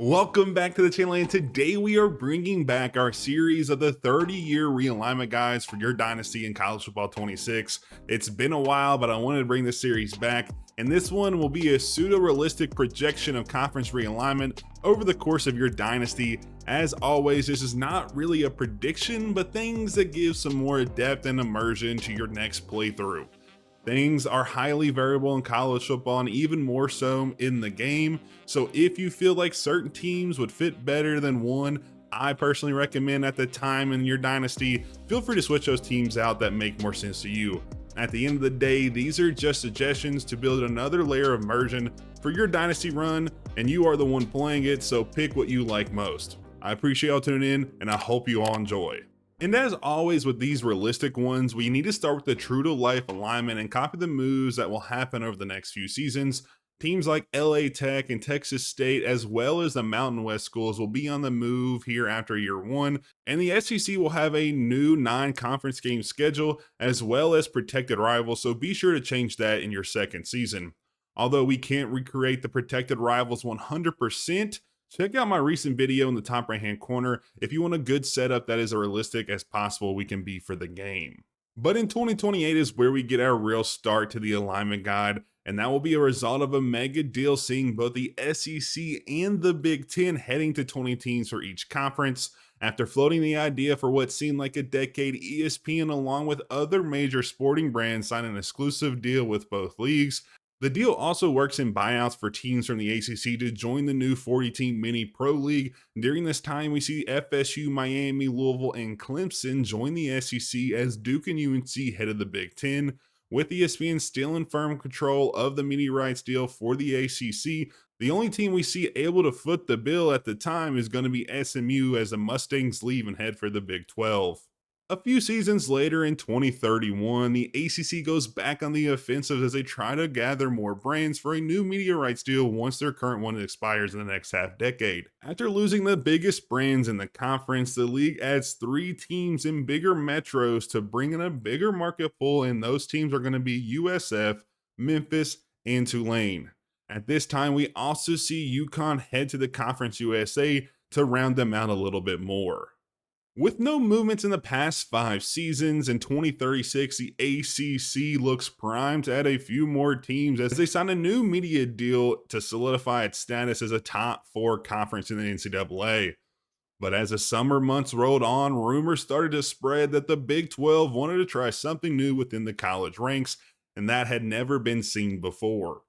Welcome back to the channel, and today we are bringing back our series of the 30-year realignment guides for your Dynasty in College Football 26. It's been a while, but I wanted to bring this series back, and this one will be a pseudo-realistic projection of conference realignment over the course of your Dynasty. As always, this is not really a prediction, but things that give some more depth and immersion to your next playthrough. Things are highly variable in college football and even more so in the game. So if you feel like certain teams would fit better than one, I personally recommend at the time in your dynasty, feel free to switch those teams out that make more sense to you. At the end of the day, these are just suggestions to build another layer of immersion for your dynasty run, and you are the one playing it, so pick what you like most. I appreciate y'all tuning in, and I hope you all enjoy. And as always with these realistic ones, we need to start with the true to life alignment and copy the moves that will happen over the next few seasons. Teams like LA Tech and Texas State, as well as the Mountain West schools, will be on the move here after year one, and the SEC will have a new 9-conference game schedule as well as protected rivals, so be sure to change that in your second season. Although we can't recreate the protected rivals 100%, check out my recent video in the top right hand corner if you want a good setup that is as realistic as possible we can be for the game. But in 2028 is where we get our real start to the alignment guide, and that will be a result of a mega deal seeing both the SEC and the Big Ten heading to 20 teams for each conference. After floating the idea for what seemed like a decade, ESPN along with other major sporting brands signed an exclusive deal with both leagues. The deal also works in buyouts for teams from the ACC to join the new 40-team mini pro league. During this time, we see FSU, Miami, Louisville, and Clemson join the SEC as Duke and UNC head of the Big Ten. With ESPN still in firm control of the media rights deal for the ACC, the only team we see able to foot the bill at the time is going to be SMU as the Mustangs leave and head for the Big 12. A few seasons later in 2031, the ACC goes back on the offensive as they try to gather more brands for a new media rights deal once their current one expires in the next half decade. After losing the biggest brands in the conference, the league adds 3 teams in bigger metros to bring in a bigger market pool, and those teams are going to be USF, Memphis, and Tulane. At this time, we also see UConn head to the Conference USA to round them out a little bit more. With no movements in the past 5 seasons, in 2036, the ACC looks primed to add a few more teams as they sign a new media deal to solidify its status as a top 4 conference in the NCAA. But as the summer months rolled on, rumors started to spread that the Big 12 wanted to try something new within the college ranks, and that had never been seen before.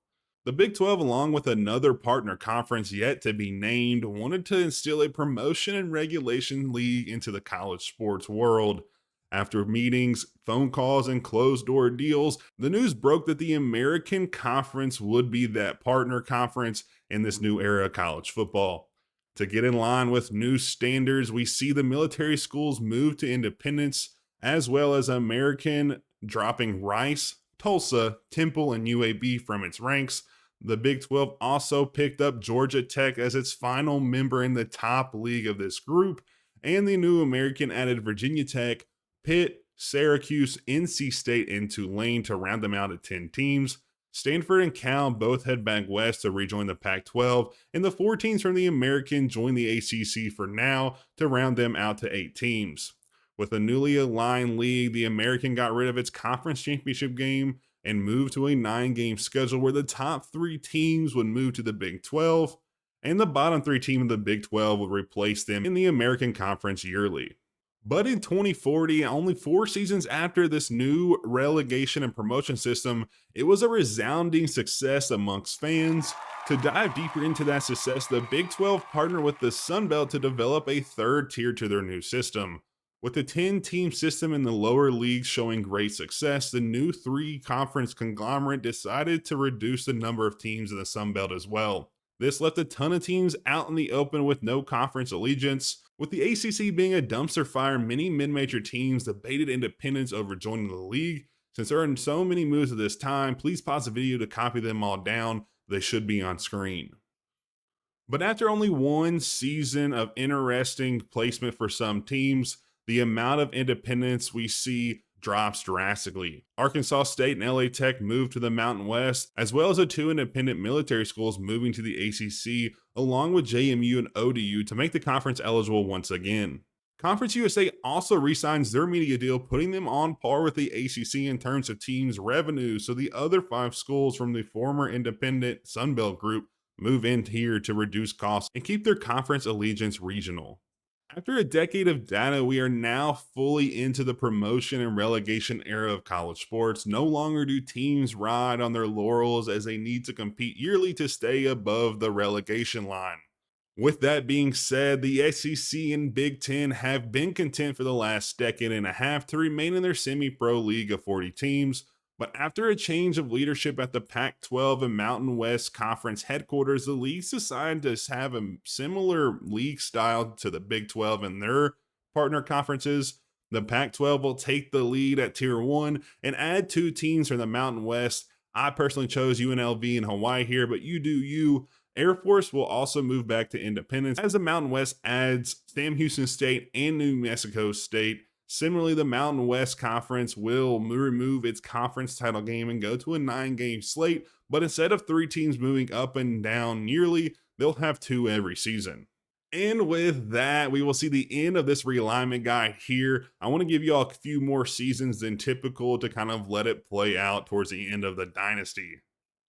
The Big 12, along with another partner conference yet to be named, wanted to instill a promotion and regulation league into the college sports world. After meetings, phone calls, and closed-door deals, the news broke that the American Conference would be that partner conference in this new era of college football. To get in line with new standards, we see the military schools move to independence, as well as American dropping Rice, Tulsa, Temple, and UAB from its ranks. The Big 12 also picked up Georgia Tech as its final member in the top league of this group, and the new American added Virginia Tech, Pitt, Syracuse, NC State, and Tulane to round them out at 10 teams. Stanford and Cal both head back west to rejoin the Pac-12, and the 4 teams from the American join the ACC for now to round them out to 8 teams. With a newly aligned league, the American got rid of its conference championship game and moved to a 9-game schedule where the top 3 teams would move to the Big 12, and the bottom 3 teams of the Big 12 would replace them in the American Conference yearly. But in 2040, only 4 seasons after this new relegation and promotion system, it was a resounding success amongst fans. To dive deeper into that success, the Big 12 partnered with the Sun Belt to develop a 3rd tier to their new system. With the 10-team system in the lower leagues showing great success, the new 3-conference conglomerate decided to reduce the number of teams in the Sun Belt as well. This left a ton of teams out in the open with no conference allegiance. With the ACC being a dumpster fire, many mid-major teams debated independence over joining the league. Since there are so many moves at this time, please pause the video to copy them all down. They should be on screen. But after only 1 season of interesting placement for some teams, the amount of independence we see drops drastically. Arkansas State and LA Tech moved to the Mountain West, as well as the two independent military schools moving to the ACC, along with JMU and ODU to make the conference eligible once again. Conference USA also re-signs their media deal, putting them on par with the ACC in terms of teams' revenue, so the other 5 schools from the former independent Sunbelt group move in here to reduce costs and keep their conference allegiance regional. After a decade of data, we are now fully into the promotion and relegation era of college sports. No longer do teams ride on their laurels as they need to compete yearly to stay above the relegation line. With that being said, the SEC and Big Ten have been content for the last decade and a half to remain in their semi-pro league of 40 teams, but after a change of leadership at the Pac-12 and Mountain West Conference headquarters, the leagues decided to have a similar league style to the Big 12 and their partner conferences. The Pac-12 will take the lead at Tier 1 and add 2 teams from the Mountain West. I personally chose UNLV and Hawaii here, but you do you. Air Force will also move back to independence as the Mountain West adds Sam Houston State and New Mexico State. Similarly, the Mountain West Conference will remove its conference title game and go to a 9-game slate, but instead of 3 teams moving up and down yearly, they'll have 2 every season. And with that, we will see the end of this realignment guide here. I want to give you all a few more seasons than typical to kind of let it play out towards the end of the dynasty.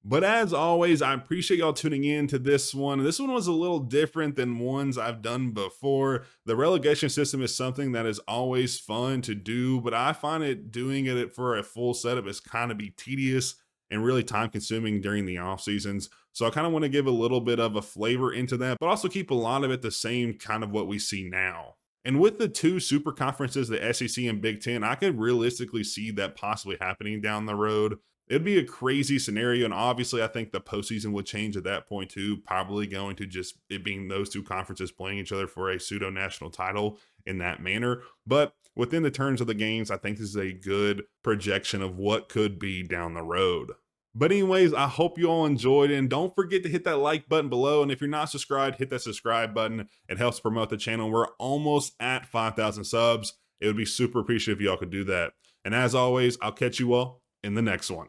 But as always, I appreciate y'all tuning in to this one. This one was a little different than ones I've done before. The relegation system is something that is always fun to do, but I find doing it for a full setup is kind of be tedious and really time consuming during the off seasons. So I kind of want to give a little bit of a flavor into that, but also keep a lot of it the same kind of what we see now. And with the 2 super conferences, the SEC and Big Ten, I could realistically see that possibly happening down the road. It'd be a crazy scenario, and obviously I think the postseason would change at that point too, probably going to just it being those 2 conferences playing each other for a pseudo-national title in that manner. But within the terms of the games, I think this is a good projection of what could be down the road. But anyways, I hope you all enjoyed, and don't forget to hit that like button below, and if you're not subscribed, hit that subscribe button. It helps promote the channel. We're almost at 5,000 subs. It would be super appreciative if y'all could do that. And as always, I'll catch you all in the next one.